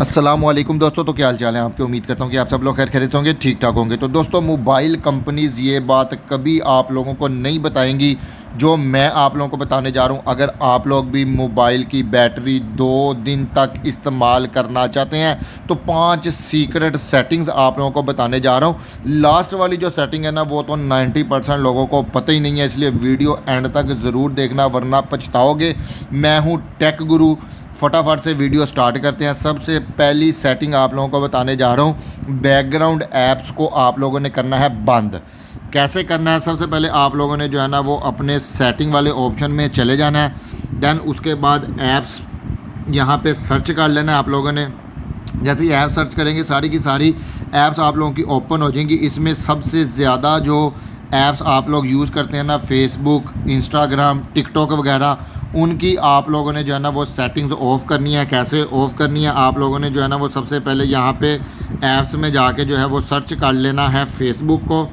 अस्सलामुअलैकुम दोस्तों, तो क्या हाल चाल है आपके। उम्मीद करता हूँ कि आप सब लोग खैर खैरियत से होंगे, ठीक ठाक होंगे। तो दोस्तों, मोबाइल कंपनीज़ ये बात कभी आप लोगों को नहीं बताएंगी जो मैं आप लोगों को बताने जा रहा हूँ। अगर आप लोग भी मोबाइल की बैटरी 2 दिन तक इस्तेमाल करना चाहते हैं तो 5 सीक्रेट सेटिंग्स आप लोगों को बताने जा रहा हूँ। लास्ट वाली जो सेटिंग है ना, वो तो 90% लोगों को पता ही नहीं है, इसलिए वीडियो एंड तक ज़रूर देखना वरना पछताओगे। मैं हूँ टेक गुरु। फटाफट से वीडियो स्टार्ट करते हैं। सबसे पहली सेटिंग आप लोगों को बताने जा रहा हूँ, बैकग्राउंड ऐप्स को आप लोगों ने करना है बंद। कैसे करना है? सबसे पहले आप लोगों ने जो है ना वो अपने सेटिंग वाले ऑप्शन में चले जाना है। देन उसके बाद ऐप्स यहाँ पे सर्च कर लेना है आप लोगों ने। जैसे ही ऐप सर्च करेंगे सारी की सारी ऐप्स आप लोगों की ओपन हो जाएंगी। इसमें सबसे ज़्यादा जो ऐप्स आप लोग यूज़ करते हैं ना, फेसबुक, इंस्टाग्राम, टिकटॉक वगैरह, उनकी आप लोगों ने जो है ना वो सेटिंग्स ऑफ़ करनी है। कैसे ऑफ़ करनी है? आप लोगों ने जो है ना वो सबसे पहले यहाँ पे ऐप्स में जाके जो है वो सर्च कर लेना है फेसबुक को।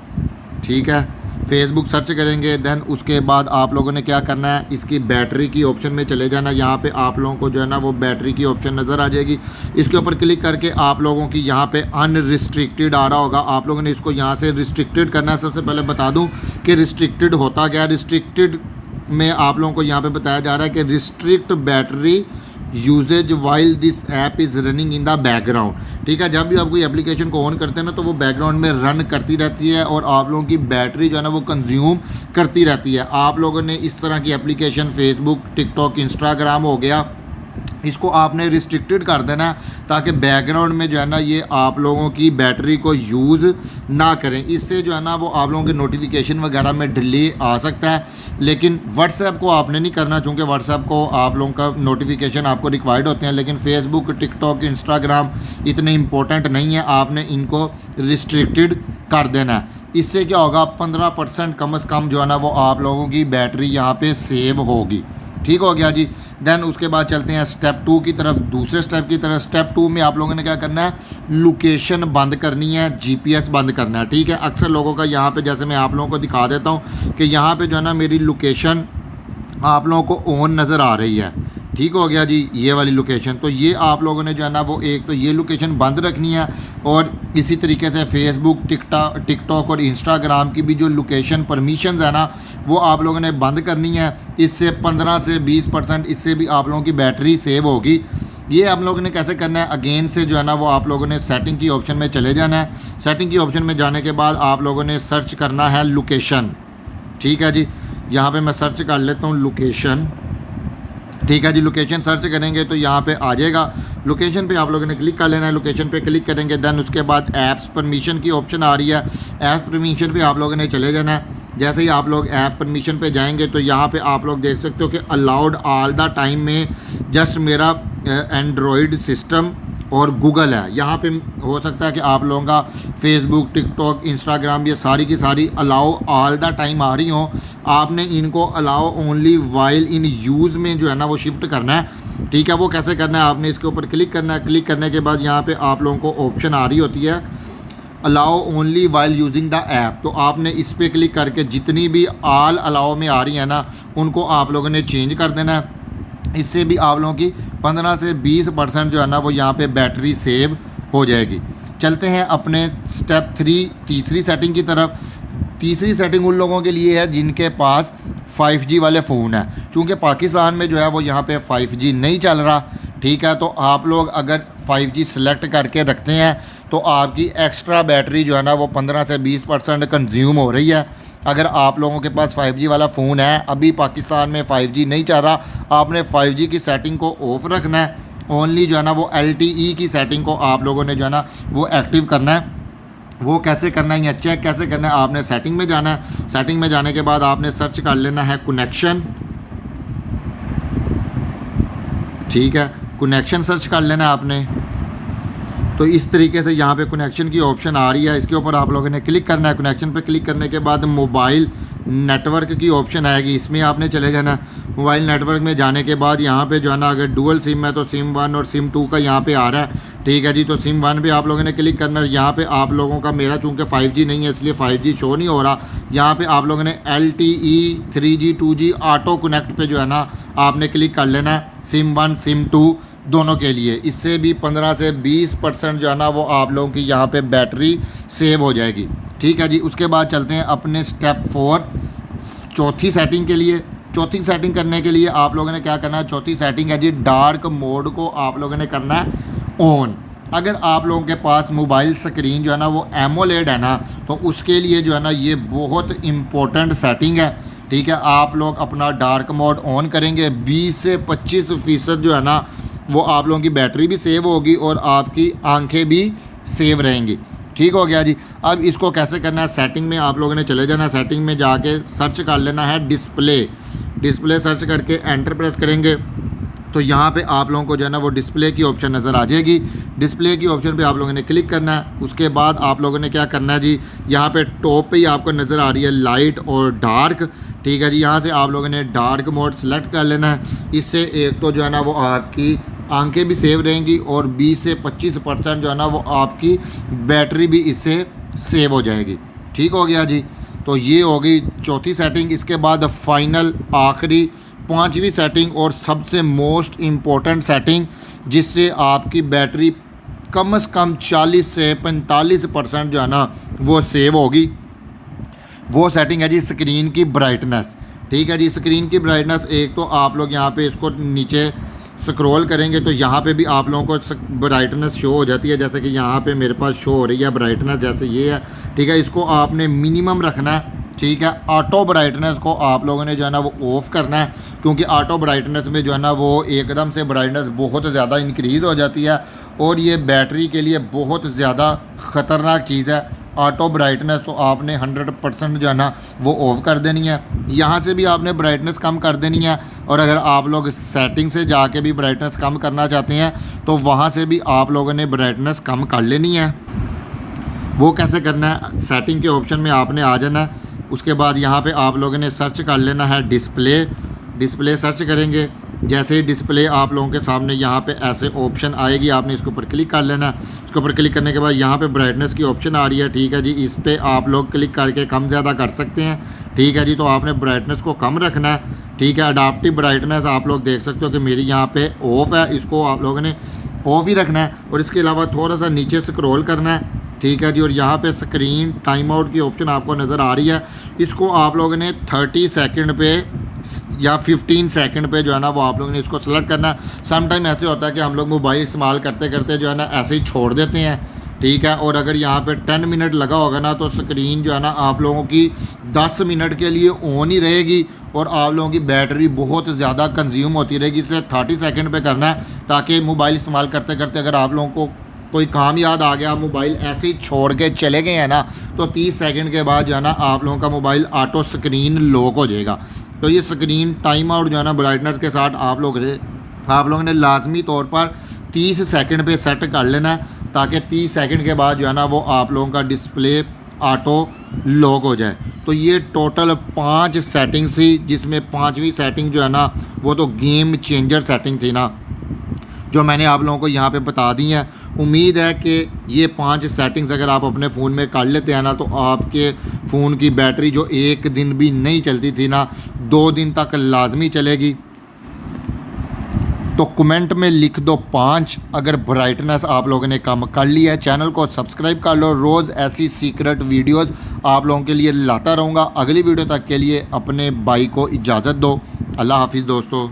ठीक है, फेसबुक सर्च करेंगे। देन उसके बाद आप लोगों ने क्या करना है, इसकी बैटरी की ऑप्शन में चले जाना। यहाँ पे आप लोगों को जो है ना वो बैटरी की ऑप्शन नज़र आ जाएगी। इसके ऊपर क्लिक करके आप लोगों की यहाँ पे अनरिस्ट्रिक्टेड आ रहा होगा, आप लोगों ने इसको यहाँ से रिस्ट्रिक्टेड करना है। सबसे पहले बता दूँ कि रिस्ट्रिक्टेड होता क्या है। रिस्ट्रिक्टेड में आप लोगों को यहाँ पे बताया जा रहा है कि restrict battery usage while this app is running in the background. ठीक है, जब भी आप कोई एप्लीकेशन को ऑन करते हैं ना तो वो बैकग्राउंड में रन करती रहती है और आप लोगों की बैटरी जो है ना वो कंज्यूम करती रहती है। आप लोगों ने इस तरह की एप्लीकेशन फेसबुक, टिकटॉक, इंस्टाग्राम हो गया, इसको आपने रिस्ट्रिक्टेड कर देना है ताकि बैकग्राउंड में जो है ना ये आप लोगों की बैटरी को यूज़ ना करें। इससे जो है ना वो आप लोगों के नोटिफिकेशन वगैरह में डिले आ सकता है। लेकिन व्हाट्सएप को आपने नहीं करना, चूँकि व्हाट्सएप को आप लोगों का नोटिफिकेशन आपको रिक्वायर्ड होते हैं। लेकिन फेसबुक, टिकटॉक, इंस्टाग्राम इतने इंपॉर्टेंट नहीं है, आपने इनको रिस्ट्रिक्टेड कर देना है। इससे क्या होगा, 15% कम से कम जो है ना वो आप लोगों की बैटरी यहाँ पे सेव होगी। ठीक हो गया जी। देन उसके बाद चलते हैं स्टेप 2 की तरफ, दूसरे स्टेप की तरफ। स्टेप 2 में आप लोगों ने क्या करना है, लोकेशन बंद करनी है, जीपीएस बंद करना है। ठीक है, अक्सर लोगों का यहाँ पे, जैसे मैं आप लोगों को दिखा देता हूँ कि यहाँ पे जो है ना मेरी लोकेशन आप लोगों को ऑन नज़र आ रही है। ठीक हो गया जी, ये वाली लोकेशन। तो ये आप लोगों ने जो है ना वो एक तो ये लोकेशन बंद रखनी है और इसी तरीके से फेसबुक, टिकटॉक और इंस्टाग्राम की भी जो लोकेशन परमिशंस है ना वो आप लोगों ने बंद करनी है। इससे 15 से 20% इससे भी आप लोगों की बैटरी सेव होगी। ये आप लोगों ने कैसे करना है, अगेन से जो है ना वो आप लोगों ने सेटिंग की ऑप्शन में चले जाना है। सेटिंग की ऑप्शन में जाने के बाद आप लोगों ने सर्च करना है लोकेशन। ठीक है जी, यहाँ पे मैं सर्च कर लेता हूँ लोकेशन। ठीक है जी, लोकेशन सर्च करेंगे तो यहाँ पे आ जाएगा। लोकेशन पे आप लोगों ने क्लिक कर लेना है। लोकेशन पे क्लिक करेंगे, देन उसके बाद ऐप्स परमिशन की ऑप्शन आ रही है। ऐप परमिशन पे आप लोगों ने चले जाना है। जैसे ही आप लोग ऐप परमिशन पे जाएंगे तो यहाँ पे आप लोग देख सकते हो कि अलाउड ऑल द टाइम में जस्ट मेरा एंड्रॉयड सिस्टम और गूगल है। यहाँ पे हो सकता है कि आप लोगों का फेसबुक, टिकटॉक, इंस्टाग्राम ये सारी की सारी अलाउ ऑल द टाइम आ रही हों। आपने इनको allow only while in use में जो है ना वो शिफ्ट करना है। ठीक है, वो कैसे करना है, आपने इसके ऊपर क्लिक करना है। क्लिक करने के बाद यहाँ पे आप लोगों को ऑप्शन आ रही होती है allow only while using the app. तो आपने इस पर क्लिक करके जितनी भी ऑल अलाउ में आ रही है ना उनको आप लोगों ने चेंज कर देना है। इससे भी आप लोगों की 15 से 20% जो है ना वो यहाँ पे बैटरी सेव हो जाएगी। चलते हैं अपने स्टेप 3 तीसरी सेटिंग की तरफ। तीसरी सेटिंग उन लोगों के लिए है जिनके पास 5G वाले फ़ोन है। चूँकि पाकिस्तान में जो है वो यहाँ पे 5G नहीं चल रहा। ठीक है, तो आप लोग अगर 5G सेलेक्ट करके रखते हैं तो आपकी एक्स्ट्रा बैटरी जो है ना वो 15 से 20% कंज्यूम हो रही है। अगर आप लोगों के पास 5G वाला फ़ोन है, अभी पाकिस्तान में 5G नहीं चल रहा, आपने 5G की सेटिंग को ऑफ रखना है। ओनली जो है ना वो LTE की सेटिंग को आप लोगों ने जो है ना वो एक्टिव करना है। वो कैसे करना है या चेक कैसे करना है, आपने सेटिंग में जाना है। सेटिंग में जाने के बाद आपने सर्च कर लेना है कनेक्शन। ठीक है, कनेक्शन सर्च कर लेना है आपने। तो इस तरीके से यहाँ पे कनेक्शन की ऑप्शन आ रही है, इसके ऊपर आप लोगों ने क्लिक करना है। कनेक्शन पे क्लिक करने के बाद मोबाइल नेटवर्क की ऑप्शन आएगी, इसमें आपने चले जाना। मोबाइल नेटवर्क में जाने के बाद यहाँ पे जो है ना अगर डुअल सिम है तो सिम 1 और सिम 2 का यहाँ पे आ रहा है। ठीक है जी, तो सिम 1 पे आप लोगों ने क्लिक करना है। यहाँ पे आप लोगों का, मेरा चूँकि 5G नहीं है इसलिए 5G शो नहीं हो रहा। यहाँ पे आप लोगों ने LTE 3G 2G auto connect पे जो है ना आपने क्लिक कर लेना है। सिम 1 सिम 2 दोनों के लिए। इससे भी 15 से 20% जो है ना वो आप लोगों की यहाँ पे बैटरी सेव हो जाएगी। ठीक है जी। उसके बाद चलते हैं अपने स्टेप 4 चौथी सेटिंग के लिए। चौथी सेटिंग करने के लिए आप लोगों ने क्या करना है, चौथी सेटिंग है जी डार्क मोड को आप लोगों ने करना है ऑन। अगर आप लोगों के पास मोबाइल स्क्रीन जो है ना वो एमोलेड है ना, तो उसके लिए जो है ना ये बहुत इम्पोर्टेंट सेटिंग है। ठीक है, आप लोग अपना डार्क मोड ऑन करेंगे, 20 से 25% जो है ना वो आप लोगों की बैटरी भी सेव होगी और आपकी आंखें भी सेव रहेंगी। ठीक हो गया जी। अब इसको कैसे करना है, सेटिंग में आप लोगों ने चले जाना, सेटिंग में जाके सर्च कर लेना है डिस्प्ले सर्च करके एंटर प्रेस करेंगे तो यहाँ पे आप लोगों को जो है ना वो डिस्प्ले की ऑप्शन नज़र आ जाएगी। डिस्प्ले की ऑप्शन पे आप लोगों ने क्लिक करना है। उसके बाद आप लोगों ने क्या करना है जी, यहाँ पे टॉप पे ही आपको नज़र आ रही है लाइट और डार्क। ठीक है जी, यहाँ से आप लोगों ने डार्क मोड सेलेक्ट कर लेना है। इससे एक तो जो है ना वो आपकी आंखें भी सेव रहेंगी और 20 से 25% जो है ना वो आपकी बैटरी भी इससे सेव हो जाएगी। ठीक हो गया जी। तो ये हो गई चौथी सेटिंग। इसके बाद फाइनल आखिरी पांचवी सेटिंग और सबसे मोस्ट इम्पोर्टेंट सेटिंग, जिससे आपकी बैटरी कम से कम 40 से 45% जो है ना वो सेव होगी, वो सेटिंग है जी स्क्रीन की ब्राइटनेस। ठीक है जी, स्क्रीन की ब्राइटनेस एक तो आप लोग यहाँ पे इसको नीचे स्क्रॉल करेंगे तो यहाँ पे भी आप लोगों को ब्राइटनेस शो हो जाती है, जैसे कि यहाँ पे मेरे पास शो हो रही है ब्राइटनेस, जैसे ये है। ठीक है, इसको आपने मिनिमम रखना है। ठीक है, ऑटो ब्राइटनेस को आप लोगों ने जो है ना वो ऑफ़ करना है, क्योंकि ऑटो ब्राइटनेस में जो है ना वो एकदम से ब्राइटनेस बहुत ज़्यादा इंक्रीज़ हो जाती है और ये बैटरी के लिए बहुत ज़्यादा ख़तरनाक चीज़ है। ऑटो ब्राइटनेस तो आपने 100% जो है ना वो ऑफ कर देनी है। यहाँ से भी आपने ब्राइटनेस कम कर देनी है, और अगर आप लोग सेटिंग से जाके भी ब्राइटनेस कम करना चाहते हैं तो वहाँ से भी आप लोगों ने ब्राइटनेस कम कर लेनी है। वो कैसे करना है, सेटिंग के ऑप्शन में आपने आ जाना है। उसके बाद यहाँ पे आप लोगों ने सर्च कर लेना है डिस्प्ले सर्च करेंगे। जैसे ही डिस्प्ले आप लोगों के सामने यहाँ पे ऐसे ऑप्शन आएगी, आपने इसके ऊपर क्लिक कर लेना है। इसके ऊपर क्लिक करने के बाद यहाँ पे ब्राइटनेस की ऑप्शन आ रही है। ठीक है जी, इस पर आप लोग क्लिक करके कम ज़्यादा कर सकते हैं। ठीक है जी, तो आपने ब्राइटनेस को कम रखना है। ठीक है, अडाप्टिव ब्राइटनेस आप लोग देख सकते हो कि मेरी यहाँ पे ऑफ है, इसको आप लोगों ने ऑफ ही रखना है। और इसके अलावा थोड़ा सा नीचे स्क्रॉल करना है। ठीक है जी, और यहाँ पे स्क्रीन टाइम आउट की ऑप्शन आपको नज़र आ रही है, इसको आप लोगों ने 30 सेकंड पे या 15 सेकंड पे जो है ना वो आप लोगों ने इसको सेलेक्ट करना है। सम टाइम ऐसे होता है कि हम लोग मोबाइल इस्तेमाल करते करते जो है ना ऐसे ही छोड़ देते हैं। ठीक है, और अगर यहाँ पे 10 मिनट लगा होगा ना तो स्क्रीन जो है ना आप लोगों की 10 मिनट के लिए ऑन ही रहेगी और आप लोगों की बैटरी बहुत ज़्यादा कंज्यूम होती रहेगी। इसलिए 30 सेकंड पे करना है, ताकि मोबाइल इस्तेमाल करते करते अगर आप लोगों को कोई काम याद आ गया, मोबाइल ऐसे ही छोड़ के चले गए हैं ना, तो 30 सेकंड के बाद जो है ना आप लोगों का मोबाइल ऑटो स्क्रीन लॉक हो जाएगा। तो ये स्क्रीन टाइम आउट जो है ना ब्राइटनेस के साथ आप लोगों ने लाजमी तौर पर 30 सेकंड पे सेट कर लेना है, ताकि 30 सेकंड के बाद जो है ना वो आप लोगों का डिस्प्ले ऑटो लॉक हो जाए। तो ये टोटल 5 सेटिंग्स थी, जिसमें 5वीं सेटिंग जो है ना वो तो गेम चेंजर सेटिंग थी ना, जो मैंने आप लोगों को यहाँ पे बता दी हैं। उम्मीद है कि ये 5 सेटिंग्स अगर आप अपने फ़ोन में कर लेते हैं ना, तो आपके फ़ोन की बैटरी जो एक दिन भी नहीं चलती थी ना, 2 दिन तक लाजमी चलेगी। तो कमेंट में लिख दो 5 अगर ब्राइटनेस आप लोगों ने कम कर लिया है। चैनल को सब्सक्राइब कर लो, रोज़ ऐसी सीक्रेट वीडियोस आप लोगों के लिए लाता रहूँगा। अगली वीडियो तक के लिए अपने भाई को इजाज़त दो। अल्लाह हाफिज़ दोस्तों।